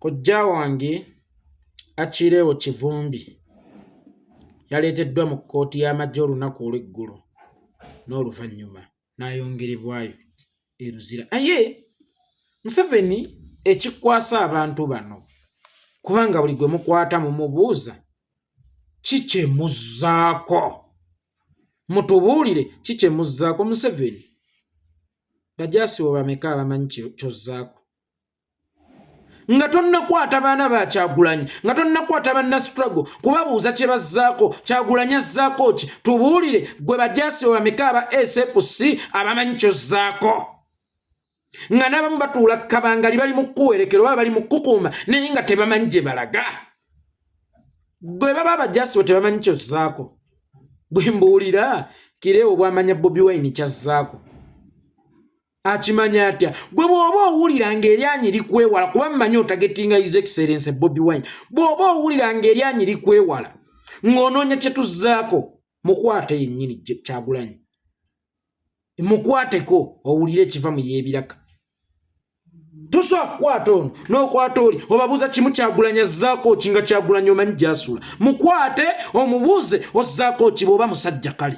kojja wange Akireewo Kivumbi yaleeteddwa mu kkooti y'amagye olunaku olw'eggulo n'oluvannyuma n'ayongerebwayo e Luzira. Aye Museveni ekikwasa abantu bano kubanga buli gwe mukwata mumubuuza kikyemuzaako, mutubuulire kikyemuzaako. Museveni bajaasi bo bameka abamanyi kyozzaako nga tonnakwata baana ba Kyagulanyi, nga tonnakwata banna struggle kubabuuza kye bazzaako, Kyagulanyi azzaako ki? Tubuulire gwe bajaasi bo bameka aba SFC abamanyi kyozzaako, nga n'abamu batuula kabangali bali mu kuwerekera oba bali mu kukuuma naye nga tebamanyi gye balaga. Gwe baba abajaasi bo tebamanyi kyozzaako. Bwe mbuulira Kireewo bw'amanya Bobi Wine kyazzaako akimanya atya? Gwe bw'oba owulira ng'eryanyi likwewala kuba mmanyi otagetinga His Excellency Bobi Wine, bw'oba owulira ng'eryanyi likwewala ng'onoonya kye tuzzaako, mukwate yennyini Kyagulanyi, mukwateko owulire ekiva mu y'ebiraka. Tosobola kukwata ono n'okwata oli obabuuza kimu Kyagulanyi azzaako ki nga Kyagulanyi omanyi gy'asula. Mukwate omubuuze ozzaako ki bw'oba musajja kale.